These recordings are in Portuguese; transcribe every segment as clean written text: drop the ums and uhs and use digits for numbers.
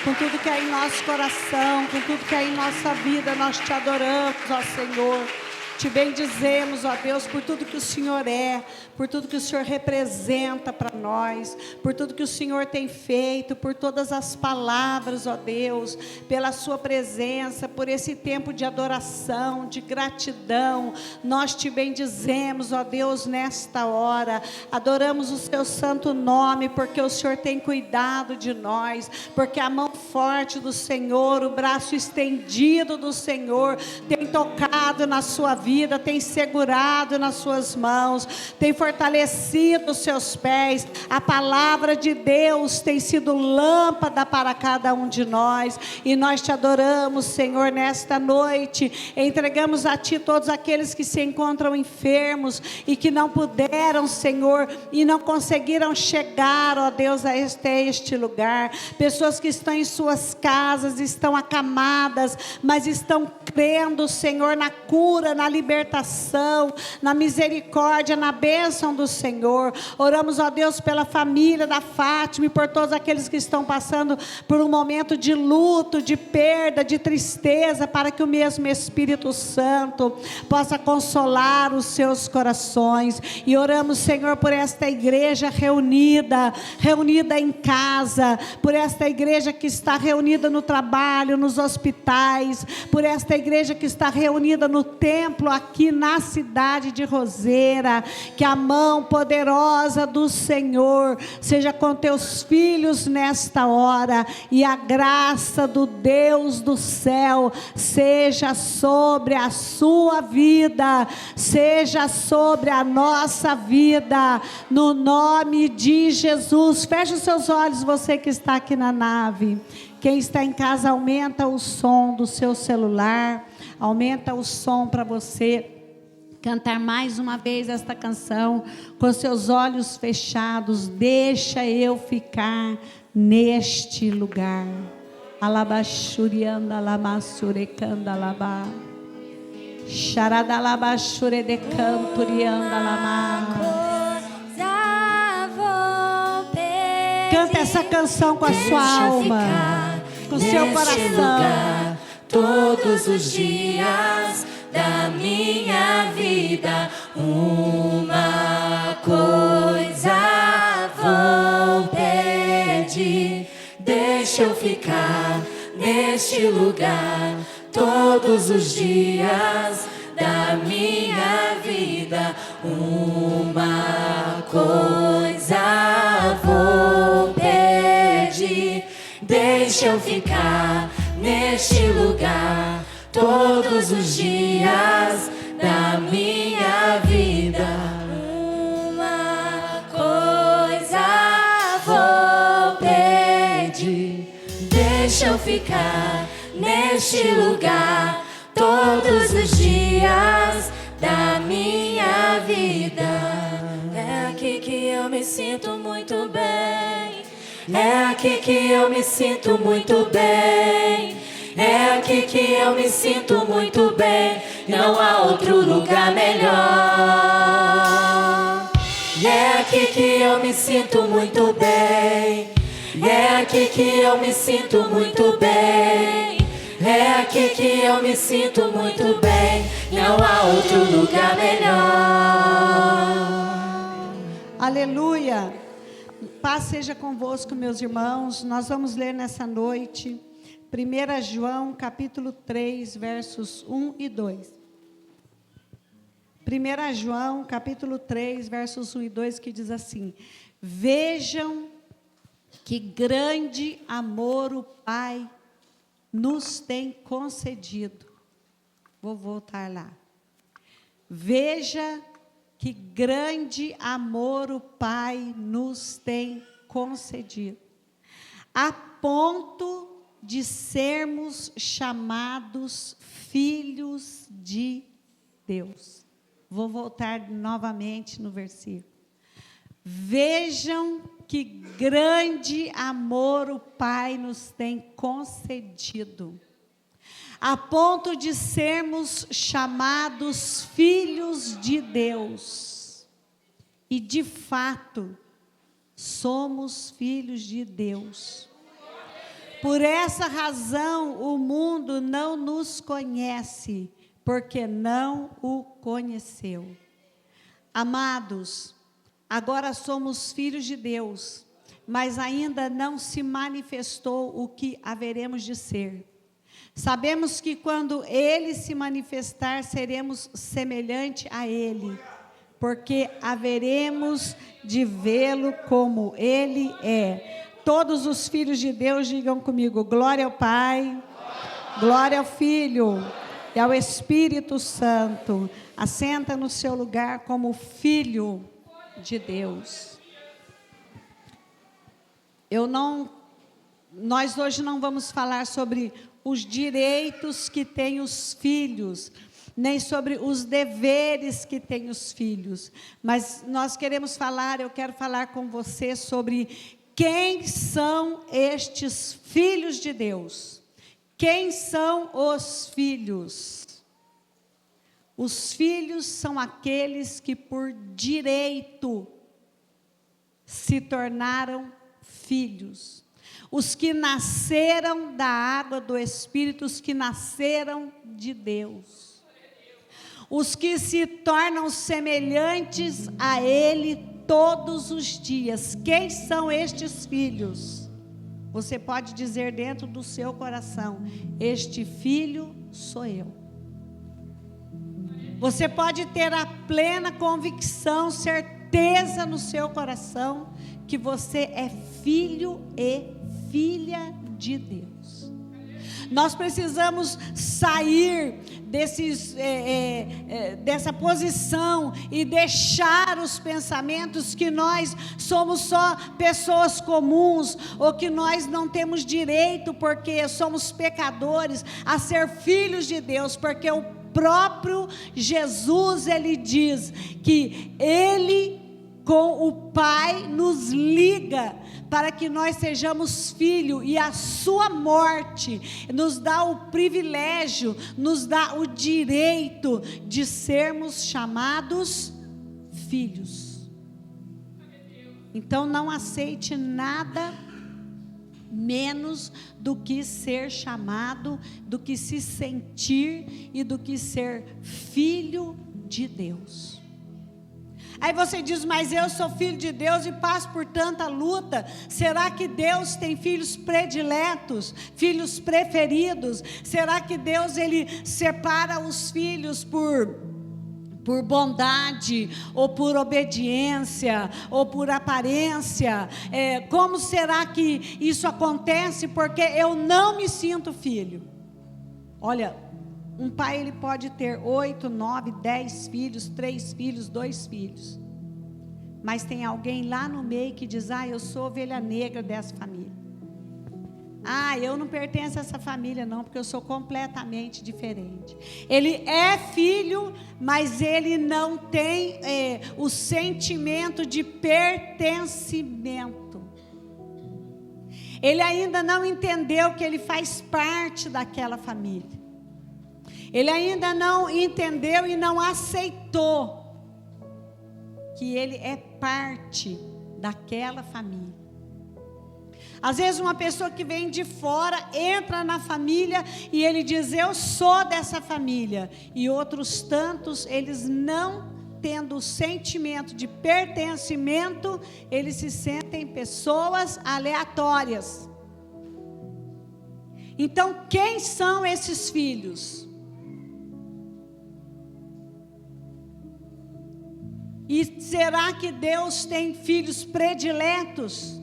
com tudo que é em nosso coração, com tudo que é em nossa vida, nós te adoramos, ó Senhor. Te bendizemos, ó Deus, por tudo que o Senhor é, por tudo que o Senhor representa para nós, por tudo que o Senhor tem feito, por todas as palavras, ó Deus, pela sua presença, por esse tempo de adoração, de gratidão. Nós te bendizemos, ó Deus, nesta hora. Adoramos o seu santo nome, porque o Senhor tem cuidado de nós, porque a mão forte do Senhor, o braço estendido do Senhor tem tocado na sua vida, tem segurado nas suas mãos, tem fortalecido os seus pés. A palavra de Deus tem sido lâmpada para cada um de nós, e nós te adoramos, Senhor, nesta noite. Entregamos a ti todos aqueles que se encontram enfermos e que não puderam, Senhor, e não conseguiram chegar, ó Deus, a este lugar. Pessoas que estão em suas casas, estão acamadas, mas estão crendo, Senhor, na cura, na libertação, na misericórdia, na bênção do Senhor. Oramos, ó Deus, pela família da Fátima e por todos aqueles que estão passando por um momento de luto, de perda, de tristeza, para que o mesmo Espírito Santo possa consolar os seus corações. E oramos, Senhor, por esta igreja reunida em casa, por esta igreja que está reunida no trabalho, nos hospitais, por esta igreja que está reunida no templo aqui na cidade de Roseira. Que a mão poderosa do Senhor seja com teus filhos nesta hora, e a graça do Deus do céu seja sobre a sua vida, seja sobre a nossa vida, no nome de Jesus. Feche os seus olhos, você que está aqui na nave. Quem está em casa, aumenta o som do seu celular, aumenta o som para você cantar mais uma vez esta canção, com seus olhos fechados. Deixa eu ficar neste lugar. Alabachurianda lamassurecanda labá, charadalabachure de canturianda lamá. Canta essa canção com a sua alma, com o seu coração. Todos os dias da minha vida, uma coisa vou pedir: deixa eu ficar neste lugar. Todos os dias da minha vida, uma coisa vou pedir: deixa eu ficar neste lugar. Todos os dias da minha vida, uma coisa vou pedir: deixa eu ficar neste lugar. Todos os dias da minha vida. É aqui que eu me sinto muito bem. É aqui que eu me sinto muito bem. É aqui que eu me sinto muito bem. Não há outro lugar melhor. É aqui que eu me sinto muito bem. É aqui que eu me sinto muito bem. É aqui que eu me sinto muito bem. Não há outro lugar melhor. Aleluia. Paz seja convosco, meus irmãos. Nós vamos ler nessa noite 1 João capítulo 3, versos 1 e 2. 1 João capítulo 3, versos 1 e 2, que diz assim: vejam que grande amor o Pai nos tem concedido. Vou voltar lá. Veja que grande amor o Pai nos tem concedido, a ponto de sermos chamados filhos de Deus. Vou voltar novamente no versículo. Vejam que grande amor o Pai nos tem concedido, a ponto de sermos chamados filhos de Deus. E de fato, somos filhos de Deus. Por essa razão o mundo não nos conhece, porque não o conheceu. Amados, agora somos filhos de Deus, mas ainda não se manifestou o que haveremos de ser. Sabemos que quando Ele se manifestar, seremos semelhante a Ele, porque haveremos de vê-lo como Ele é. Todos os filhos de Deus digam comigo: glória ao Pai, glória ao Filho e ao Espírito Santo. Assenta no seu lugar como filho de Deus. Nós hoje não vamos falar sobre os direitos que têm os filhos, nem sobre os deveres que têm os filhos, mas eu quero falar com você sobre quem são estes filhos de Deus. Quem são os filhos? Os filhos são aqueles que por direito se tornaram filhos. Os que nasceram da água do Espírito, os que nasceram de Deus. Os que se tornam semelhantes a Ele todos os dias. Quem são estes filhos? Você pode dizer dentro do seu coração: este filho sou eu. Você pode ter a plena convicção, certeza no seu coração que você é filho e filha de Deus. Nós precisamos sair dessa posição e deixar os pensamentos que nós somos só pessoas comuns, ou que nós não temos direito porque somos pecadores a ser filhos de Deus, porque o próprio Jesus, Ele diz que Ele com o Pai nos liga para que nós sejamos filhos, e a sua morte nos dá o privilégio, nos dá o direito de sermos chamados filhos. Então não aceite nada menos do que ser chamado, do que se sentir e do que ser filho de Deus. Aí você diz: mas eu sou filho de Deus e passo por tanta luta. Será que Deus tem filhos prediletos, filhos preferidos? Será que Deus, Ele separa os filhos por bondade, ou por obediência, ou por aparência? Como será que isso acontece? Porque eu não me sinto filho. Olha, um pai, ele pode ter 8, 9, 10 filhos, 3 filhos, 2 filhos. Mas tem alguém lá no meio que diz: eu sou ovelha negra dessa família. Eu não pertenço a essa família não, porque eu sou completamente diferente. Ele é filho, mas ele não tem o sentimento de pertencimento. Ele ainda não entendeu que ele faz parte daquela família. Ele ainda não entendeu e não aceitou que ele é parte daquela família. Às vezes uma pessoa que vem de fora entra na família e ele diz: eu sou dessa família. E outros tantos, eles não tendo o sentimento de pertencimento, eles se sentem pessoas aleatórias. Então, quem são esses filhos? E será que Deus tem filhos prediletos?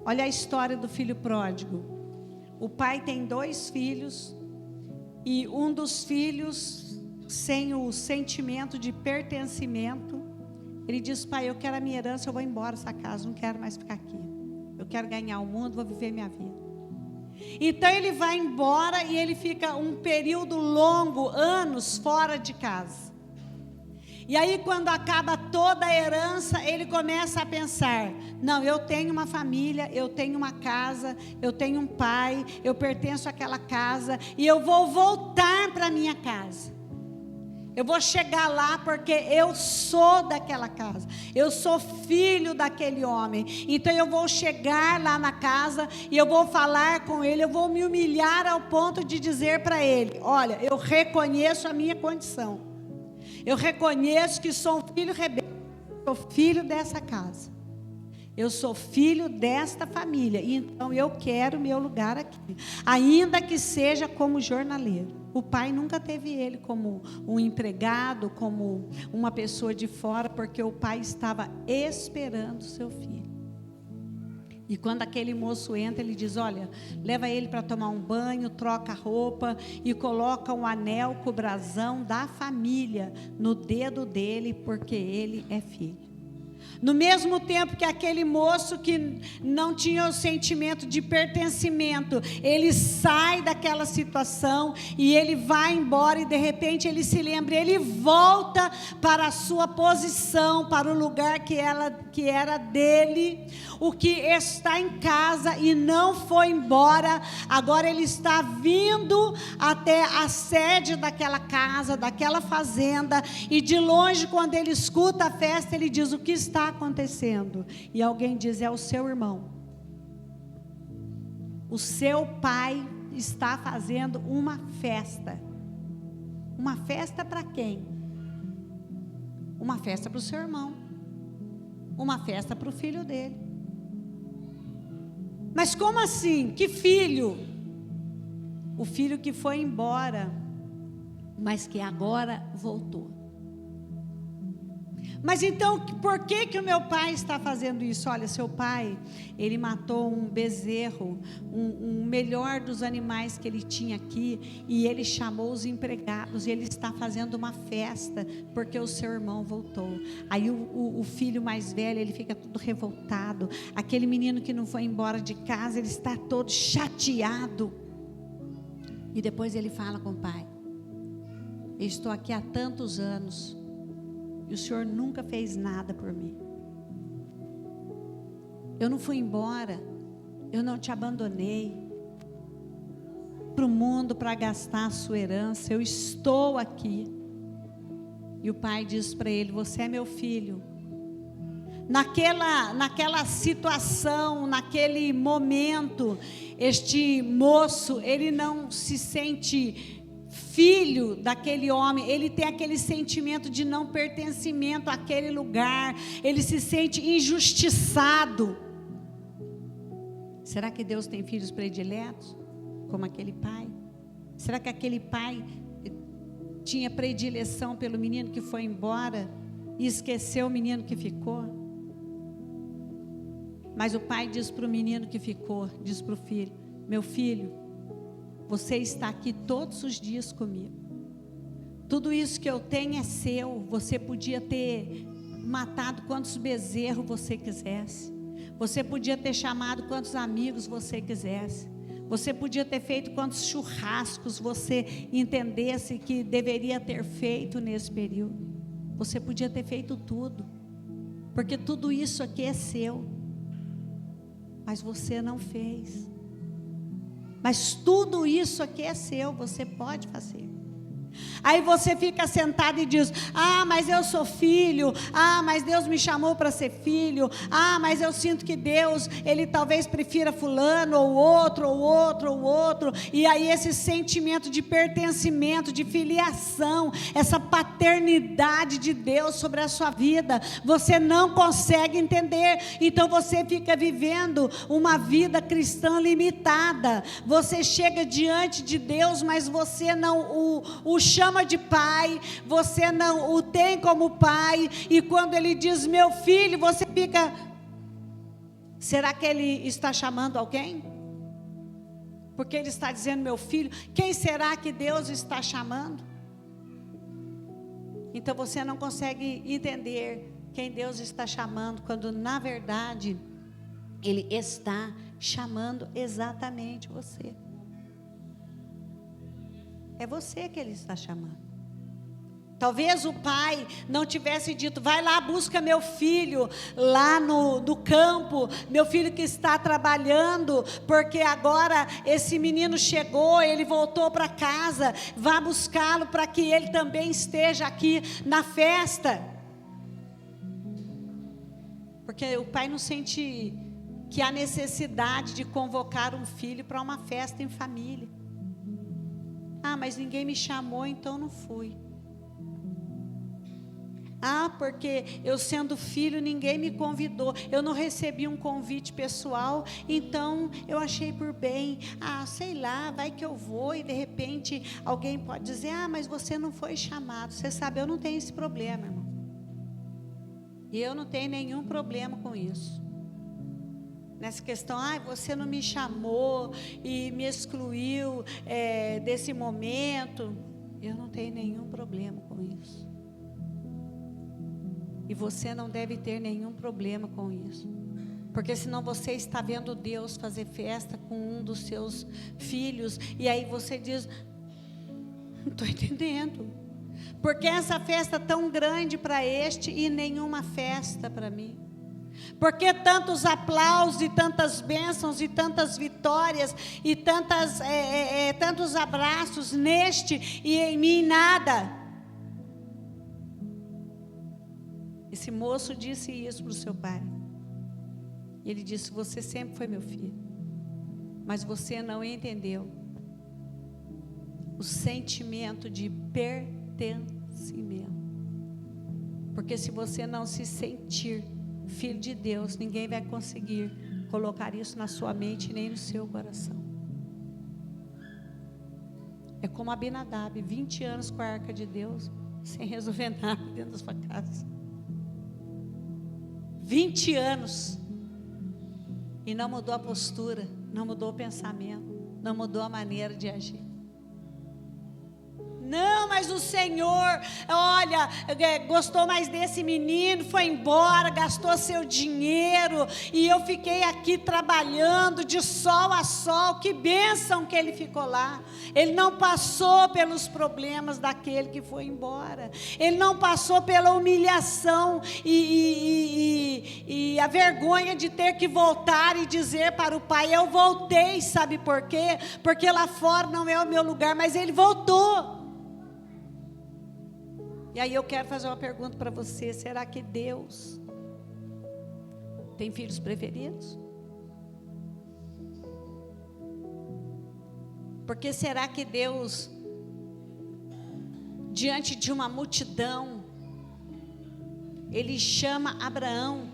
Olha a história do filho pródigo. O pai tem 2 filhos, e um dos filhos, sem o sentimento de pertencimento, ele diz: pai, eu quero a minha herança, eu vou embora dessa casa, não quero mais ficar aqui. Eu quero ganhar o mundo, vou viver minha vida. Então ele vai embora e ele fica um período longo, anos, fora de casa. E aí, quando acaba toda a herança, ele começa a pensar: não, eu tenho uma família, eu tenho uma casa, eu tenho um pai, eu pertenço àquela casa, e eu vou voltar para minha casa. Eu vou chegar lá porque eu sou daquela casa. Eu sou filho daquele homem. Então eu vou chegar lá na casa e eu vou falar com ele. Eu vou me humilhar ao ponto de dizer para ele: olha, eu reconheço a minha condição. Eu reconheço que sou um filho rebelde. Sou filho dessa casa. Eu sou filho desta família. Então eu quero meu lugar aqui. Ainda que seja como jornaleiro. O pai nunca teve ele como um empregado, como uma pessoa de fora, porque o pai estava esperando seu filho. E quando aquele moço entra, ele diz: olha, leva ele para tomar um banho, troca a roupa e coloca um anel com o brasão da família no dedo dele, porque ele é filho. No mesmo tempo que aquele moço que não tinha o sentimento de pertencimento, ele sai daquela situação e ele vai embora e de repente ele se lembra, ele volta para a sua posição, para o lugar que era dele, o que está em casa e não foi embora, agora ele está vindo até a sede daquela casa, daquela fazenda, e de longe quando ele escuta a festa, ele diz: o que está acontecendo? E alguém diz: é o seu irmão. O seu pai está fazendo uma festa. Uma festa para quem? Uma festa para o seu irmão. Uma festa para o filho dele. Mas como assim? Que filho? O filho que foi embora, mas que agora voltou. Mas então, por que o meu pai está fazendo isso? Olha, seu pai, ele matou um bezerro, um melhor dos animais que ele tinha aqui, e ele chamou os empregados, e ele está fazendo uma festa, porque o seu irmão voltou. Aí o filho mais velho, ele fica todo revoltado, aquele menino que não foi embora de casa, ele está todo chateado, e depois ele fala com o pai: eu estou aqui há tantos anos, e o Senhor nunca fez nada por mim. Eu não fui embora, eu não te abandonei para o mundo para gastar a sua herança. Eu estou aqui. E o pai diz para ele: você é meu filho. Naquela situação, naquele momento, este moço, ele não se sente filho daquele homem, ele tem aquele sentimento de não pertencimento àquele lugar, ele se sente injustiçado. Será que Deus tem filhos prediletos, como aquele pai? Será que aquele pai tinha predileção pelo menino que foi embora e esqueceu o menino que ficou? Mas o pai diz para o menino que ficou, diz para o filho: meu filho, você está aqui todos os dias comigo. Tudo isso que eu tenho é seu. Você podia ter matado quantos bezerros você quisesse. Você podia ter chamado quantos amigos você quisesse. Você podia ter feito quantos churrascos você entendesse que deveria ter feito nesse período. Você podia ter feito tudo, porque tudo isso aqui é seu. Mas você não fez. Mas tudo isso aqui é seu, você pode fazer. Aí você fica sentado e diz: ah, mas eu sou filho, ah, mas Deus me chamou para ser filho, ah, mas eu sinto que Deus, Ele talvez prefira fulano, ou outro, ou outro, ou outro, e aí esse sentimento de pertencimento, de filiação, essa paternidade de Deus sobre a sua vida, você não consegue entender, então você fica vivendo uma vida cristã limitada, você chega diante de Deus, mas você não o chama de pai, você não o tem como pai, e quando ele diz meu filho, você fica: será que ele está chamando alguém? Porque ele está dizendo meu filho, quem será que Deus está chamando? Então você não consegue entender quem Deus está chamando, quando na verdade Ele está chamando exatamente você. É você que Ele está chamando. Talvez o pai não tivesse dito: vai lá, busca meu filho lá no campo, meu filho que está trabalhando, porque agora esse menino chegou, ele voltou para casa, vá buscá-lo para que ele também esteja aqui na festa. Porque o pai não sente que há necessidade de convocar um filho para uma festa em família. Ah, mas ninguém me chamou, então não fui. Ah, porque eu sendo filho, ninguém me convidou. Eu não recebi um convite pessoal, então eu achei por bem. Ah, sei lá, vai que eu vou. E de repente alguém pode dizer: ah, mas você não foi chamado. Você sabe, eu não tenho esse problema, irmão. E eu não tenho nenhum problema com isso. Nessa questão: ah, você não me chamou e me excluiu desse momento. Eu não tenho nenhum problema com isso. E você não deve ter nenhum problema com isso. Porque senão você está vendo Deus fazer festa com um dos seus filhos. E aí você diz: não estou entendendo. Porque essa festa tão grande para este e nenhuma festa para mim? Porque tantos aplausos e tantas bênçãos e tantas vitórias e tantos abraços neste e em mim nada? Esse moço disse isso para o seu pai. Ele disse: você sempre foi meu filho, mas você não entendeu o sentimento de pertencimento. Porque se você não se sentir filho de Deus, ninguém vai conseguir colocar isso na sua mente nem no seu coração. É como Abinadab, 20 anos com a arca de Deus, sem resolver nada dentro da sua casa. 20 anos, e não mudou a postura, não mudou o pensamento, não mudou a maneira de agir. Não, mas o Senhor, olha, gostou mais desse menino, foi embora, gastou seu dinheiro, e eu fiquei aqui trabalhando de sol a sol. Que bênção que ele ficou lá. Ele não passou pelos problemas daquele que foi embora. Ele não passou pela humilhação e a vergonha de ter que voltar e dizer para o pai: eu voltei, sabe por quê? Porque lá fora não é o meu lugar, mas ele voltou. E aí eu quero fazer uma pergunta para você: será que Deus tem filhos preferidos? Porque será que Deus, diante de uma multidão, Ele chama Abraão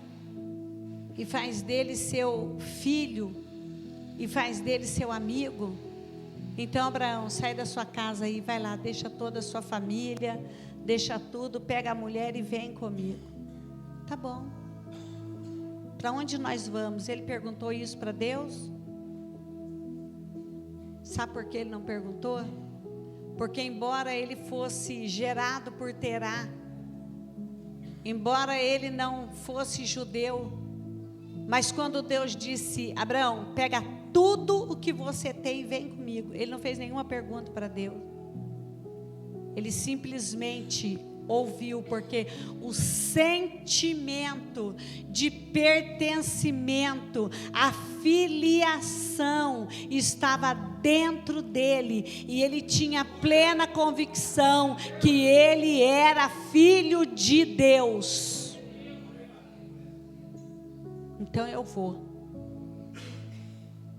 e faz dele seu filho e faz dele seu amigo? Então, Abraão, sai da sua casa aí, vai lá, deixa toda a sua família, deixa tudo, pega a mulher e vem comigo. Tá bom. Para onde nós vamos? Ele perguntou isso para Deus? Sabe por que ele não perguntou? Porque embora ele fosse gerado por Terá, embora ele não fosse judeu, mas quando Deus disse: Abraão, pega tudo o que você tem e vem comigo, ele não fez nenhuma pergunta para Deus. Ele simplesmente ouviu, porque o sentimento de pertencimento, a filiação estava dentro dele, e ele tinha plena convicção que ele era filho de Deus. Então eu vou.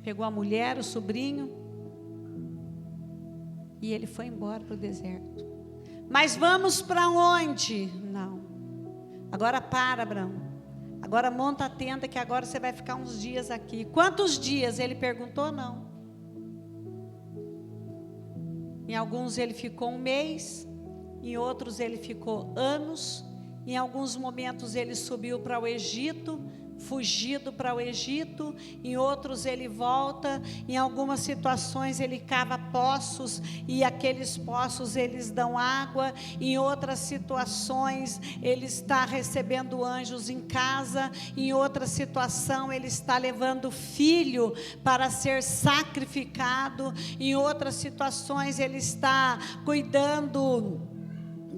Pegou a mulher, o sobrinho, e ele foi embora para o deserto. Mas vamos para onde? Não. Agora para, Abraão. Agora monta a tenda, que agora você vai ficar uns dias aqui. Quantos dias? Ele perguntou? Não. Em alguns ele ficou um mês, em outros ele ficou anos, em alguns momentos ele subiu para o Egito, fugido para o Egito, em outros ele volta, em algumas situações ele cava poços e aqueles poços eles dão água, em outras situações ele está recebendo anjos em casa, em outra situação ele está levando filho para ser sacrificado, em outras situações ele está cuidando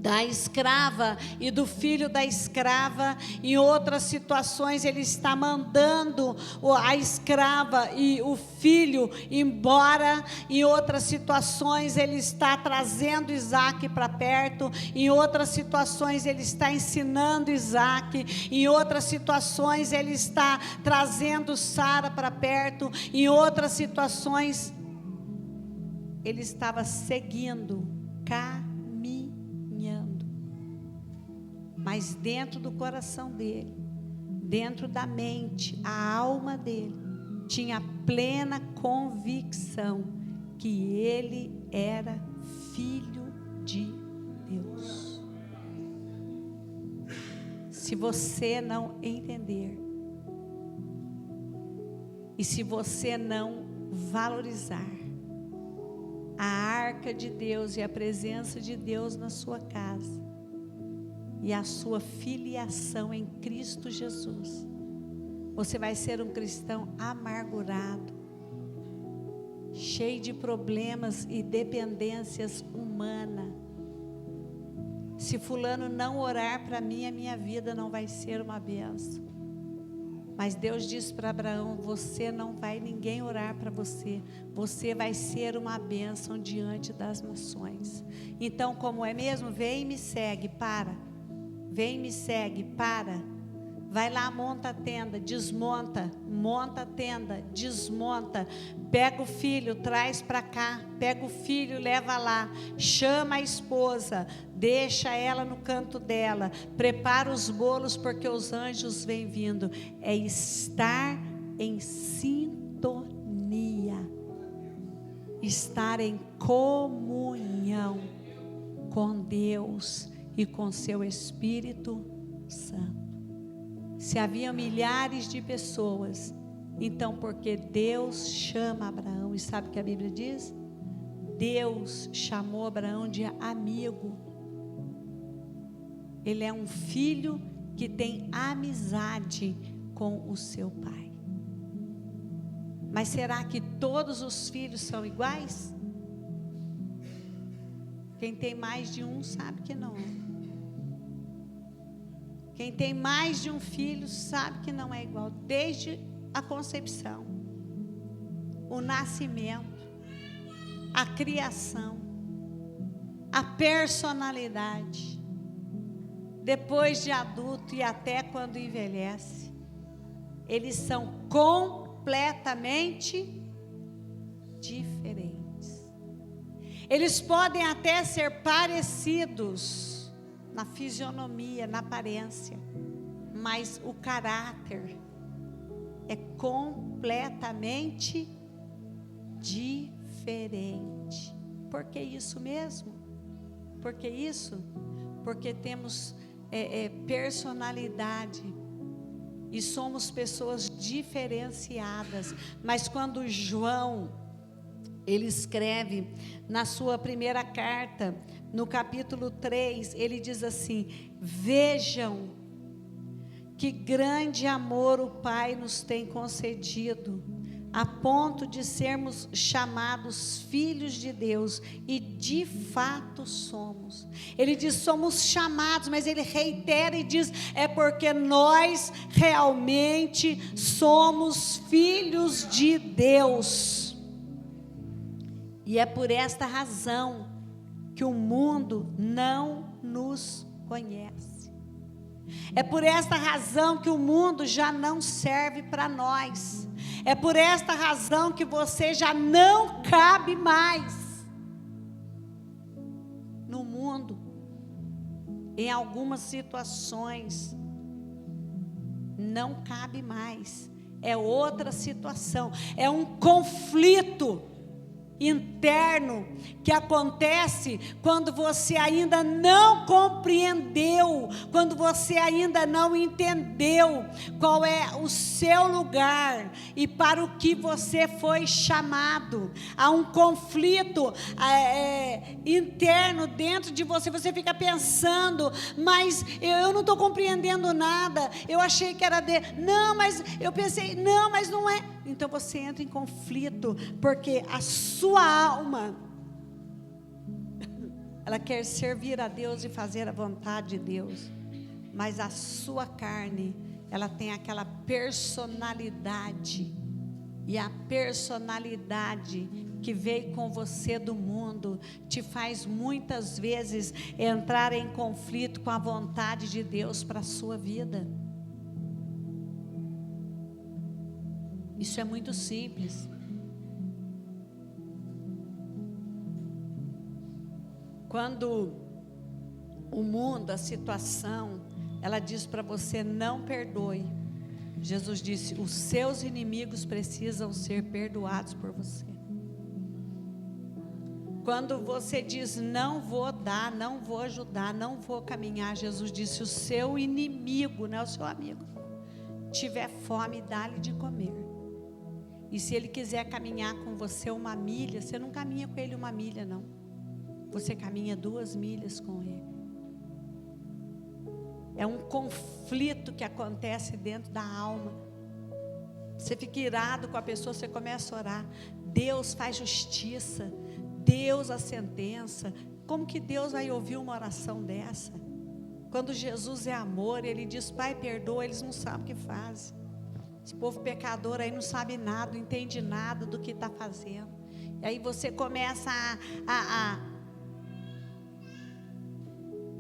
da escrava e do filho da escrava. Em outras situações ele está mandando a escrava e o filho embora. Em outras situações ele está trazendo Isaac para perto. Em outras situações ele está ensinando Isaac. Em outras situações ele está trazendo Sara para perto. Em outras situações ele estava seguindo, caminhando. Mas dentro do coração dele, dentro da mente, a alma dele, tinha plena convicção que ele era filho de Deus. Se você não entender, e se você não valorizar a arca de Deus e a presença de Deus na sua casa, e a sua filiação em Cristo Jesus, você vai ser um cristão amargurado, cheio de problemas e dependências humanas. Se fulano não orar para mim, a minha vida não vai ser uma bênção. Mas Deus disse para Abraão: você não vai ninguém orar para você, você vai ser uma bênção diante das nações. Então, como é mesmo? Vem e me segue. Vem e me segue, vai lá, monta a tenda, desmonta, monta a tenda, desmonta, pega o filho, traz para cá, pega o filho, leva lá, chama a esposa, deixa ela no canto dela, prepara os bolos porque os anjos vêm vindo. É estar em sintonia, estar em comunhão com Deus e com seu Espírito Santo. Se havia milhares de pessoas, então porque Deus chama Abraão, e sabe o que a Bíblia diz? Deus chamou Abraão de amigo. Ele é um filho que tem amizade com o seu pai. Mas será que todos os filhos são iguais? Quem tem mais de um sabe que não é. Quem tem mais de um filho sabe que não é igual. Desde a concepção, o nascimento, a criação, a personalidade, depois de adulto e até quando envelhece, eles são completamente diferentes. Eles podem até ser parecidos na fisionomia, na aparência, mas o caráter é completamente diferente. Por que isso mesmo? Por que isso? Porque temos personalidade e somos pessoas diferenciadas. Mas quando João, ele escreve na sua primeira carta, no capítulo 3, ele diz assim: vejam que grande amor o Pai nos tem concedido, a ponto de sermos chamados filhos de Deus, e de fato somos. Ele diz somos chamados, mas ele reitera e diz, é porque nós realmente somos filhos de Deus. E é por esta razão que o mundo não nos conhece. É por esta razão que o mundo já não serve para nós. É por esta razão que você já não cabe mais no mundo. Em algumas situações não cabe mais. É outra situação, é um conflito interno que acontece quando você ainda não compreendeu, quando você ainda não entendeu qual é o seu lugar e para o que você foi chamado. Há um conflito interno dentro de você. Você fica pensando, mas eu não estou compreendendo nada, eu achei que era não, mas eu pensei, não, mas não é. Então você entra em conflito, porque a sua alma ela quer servir a Deus e fazer a vontade de Deus, mas a sua carne, ela tem aquela personalidade, e a personalidade que veio com você do mundo te faz muitas vezes entrar em conflito com a vontade de Deus para a sua vida. Isso é muito simples. Quando o mundo, a situação, ela diz para você: não perdoe, Jesus disse: os seus inimigos precisam ser perdoados por você. Quando você diz: não vou dar, não vou ajudar, não vou caminhar, Jesus disse: o seu inimigo, não é o seu amigo, tiver fome, dá-lhe de comer. E se ele quiser caminhar com você 1 milha, você não caminha com ele 1 milha, não. Você caminha 2 milhas com ele. É um conflito que acontece dentro da alma. Você fica irado com a pessoa, você começa a orar. Deus faz justiça, Deus a sentença. Como que Deus vai ouvir uma oração dessa? Quando Jesus é amor, Ele diz: Pai, perdoa, eles não sabem o que fazem. Esse povo pecador aí não sabe nada, não entende nada do que está fazendo. E aí você começa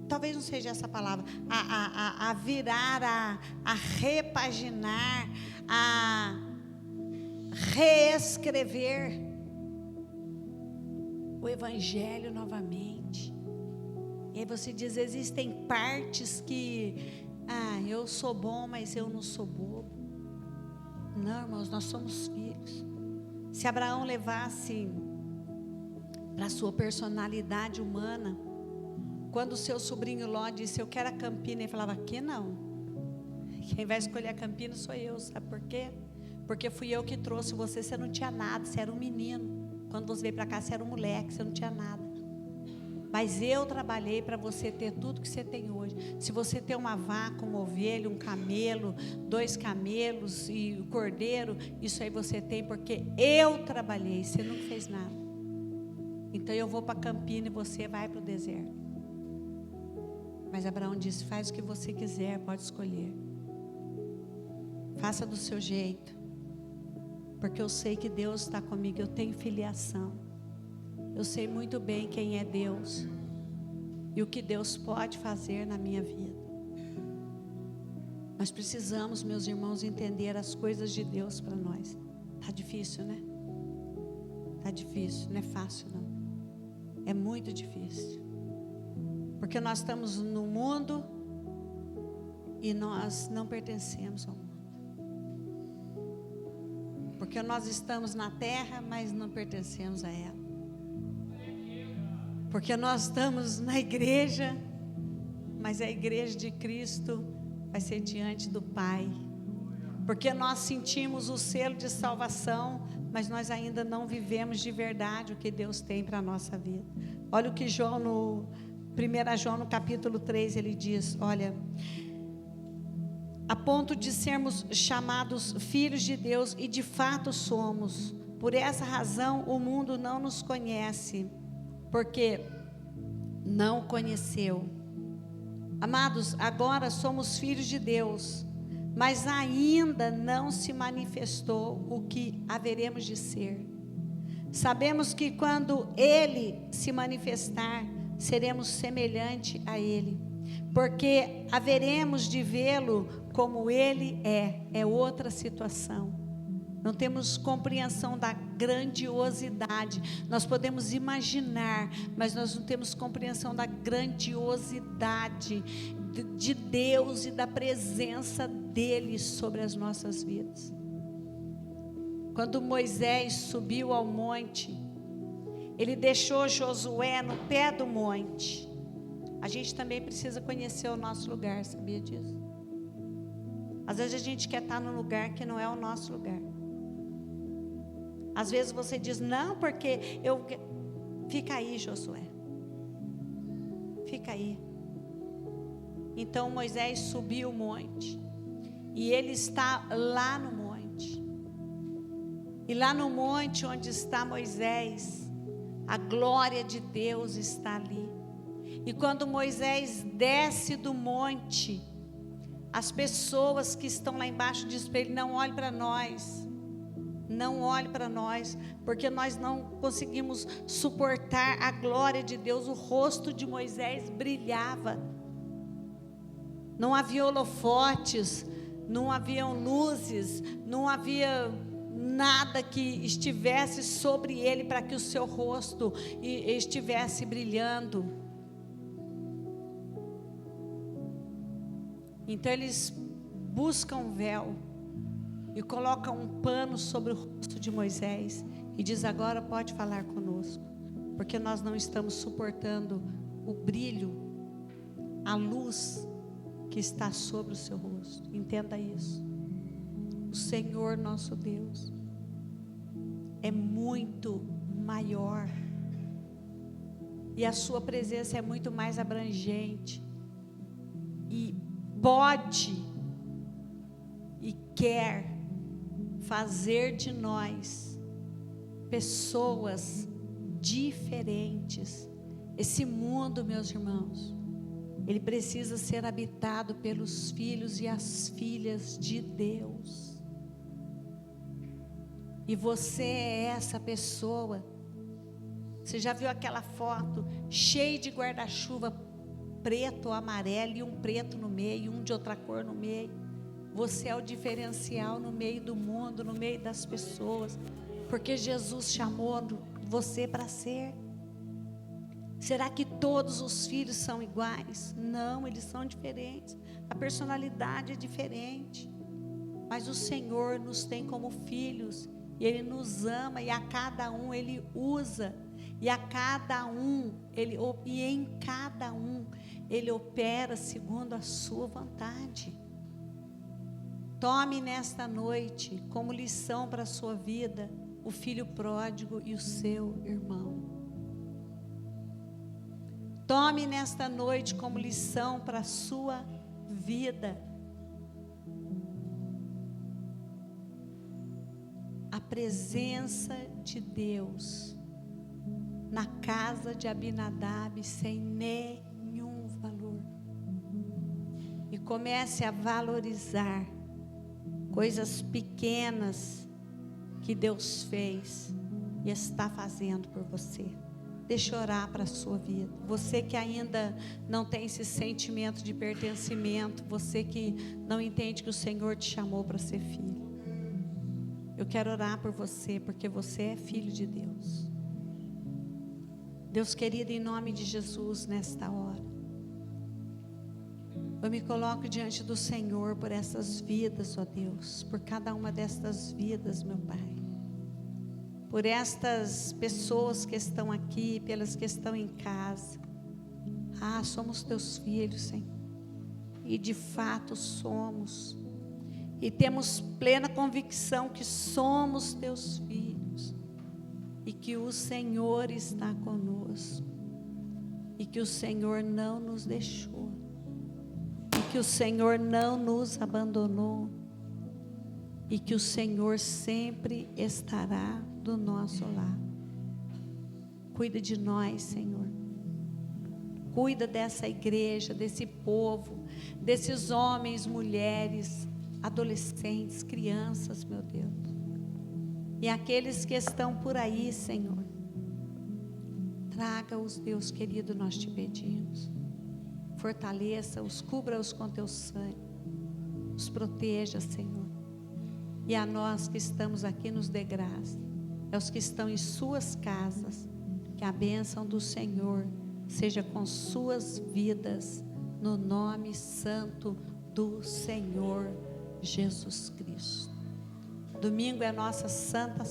talvez não seja essa palavra, a virar, a repaginar, a reescrever o Evangelho novamente. E aí você diz: existem partes que, eu sou bom, mas eu não sou bobo. Não, irmãos, nós somos filhos. Se Abraão levasse para a sua personalidade humana, quando o seu sobrinho Ló disse: eu quero a Campina, ele falava: aqui não. Quem vai escolher a Campina sou eu. Sabe por quê? Porque fui eu que trouxe você. Você não tinha nada, você era um menino. Quando você veio para cá, você era um moleque, você não tinha nada. Mas eu trabalhei para você ter tudo que você tem hoje. Se você tem uma vaca, uma ovelha, um camelo, 2 camelos e o cordeiro, isso aí você tem porque eu trabalhei, você nunca fez nada. Então eu vou para a Campina e você vai para o deserto. Mas Abraão disse: faz o que você quiser, pode escolher. Faça do seu jeito. Porque eu sei que Deus está comigo, eu tenho filiação. Eu sei muito bem quem é Deus e o que Deus pode fazer na minha vida. Nós precisamos, meus irmãos, entender as coisas de Deus para nós. Está difícil, né? Está difícil, não é fácil não. É muito difícil. Porque nós estamos no mundo e nós não pertencemos ao mundo. Porque nós estamos na terra, mas não pertencemos a ela. Porque nós estamos na igreja, mas a igreja de Cristo vai ser diante do Pai. Porque nós sentimos o selo de salvação, mas nós ainda não vivemos de verdade o que Deus tem para a nossa vida. Olha o que João, no 1 João, no capítulo 3, ele diz: olha, a ponto de sermos chamados filhos de Deus, e de fato somos. Por essa razão o mundo não nos conhece, porque não conheceu. Amados, agora somos filhos de Deus, mas ainda não se manifestou o que haveremos de ser. Sabemos que quando Ele se manifestar, seremos semelhante a Ele, porque haveremos de vê-lo como Ele é outra situação. Não temos compreensão da grandiosidade. Nós podemos imaginar, mas nós não temos compreensão da grandiosidade de Deus e da presença dEle sobre as nossas vidas. Quando Moisés subiu ao monte, ele deixou Josué no pé do monte. A gente também precisa conhecer o nosso lugar, sabia disso? Às vezes a gente quer estar num lugar que não é o nosso lugar. Às vezes você diz: não, porque eu... Fica aí, Josué. Fica aí. Então Moisés subiu o monte. E ele está lá no monte. E lá no monte onde está Moisés, a glória de Deus está ali. E quando Moisés desce do monte, as pessoas que estão lá embaixo dizem para ele: não olhe para nós, não olhe para nós, porque nós não conseguimos suportar a glória de Deus. O rosto de Moisés brilhava, não havia holofotes, não haviam luzes, não havia nada que estivesse sobre ele para que o seu rosto estivesse brilhando. Então eles buscam um véu e colocam um pano sobre o rosto de Moisés e diz: agora pode falar conosco, porque nós não estamos suportando o brilho, a luz que está sobre o seu rosto. Entenda isso. O Senhor nosso Deus é muito maior, e a sua presença é muito mais abrangente, e pode e quer fazer de nós pessoas diferentes. Esse mundo, meus irmãos, ele precisa ser habitado pelos filhos e as filhas de Deus. E você é essa pessoa. Você já viu aquela foto cheia de guarda-chuva preto ou amarelo e um preto no meio, um de outra cor no meio? Você é o diferencial no meio do mundo, no meio das pessoas, porque Jesus chamou você para ser. Será que todos os filhos são iguais? Não, eles são diferentes. A personalidade é diferente. Mas o Senhor nos tem como filhos, e Ele nos ama, e a cada um Ele usa, e a cada um e em cada um Ele opera segundo a sua vontade. Tome nesta noite como lição para a sua vida o filho pródigo e o seu irmão. Tome nesta noite como lição para a sua vida a presença de Deus na casa de Abinadab sem nenhum valor. E comece a valorizar coisas pequenas que Deus fez e está fazendo por você. Deixa eu orar para a sua vida. Você que ainda não tem esse sentimento de pertencimento, você que não entende que o Senhor te chamou para ser filho, eu quero orar por você, porque você é filho de Deus. Deus querido, em nome de Jesus, nesta hora, eu me coloco diante do Senhor por essas vidas, ó Deus, por cada uma destas vidas, meu Pai, por estas pessoas que estão aqui, pelas que estão em casa. Somos teus filhos, Senhor, e de fato somos, e temos plena convicção que somos teus filhos, e que o Senhor está conosco, e que o Senhor não nos deixou, e que o Senhor não nos abandonou, e que o Senhor sempre estará do nosso lado. Cuida de nós, Senhor. Cuida dessa igreja, desse povo, desses homens, mulheres, adolescentes, crianças, meu Deus. E aqueles que estão por aí, Senhor, traga-os, Deus querido, nós te pedimos. Fortaleça-os, cubra-os com teu sangue, os proteja, Senhor. E a nós que estamos aqui nos dê graça, aos que estão em suas casas, que a bênção do Senhor seja com suas vidas, no nome santo do Senhor Jesus Cristo. Domingo é a nossa Santa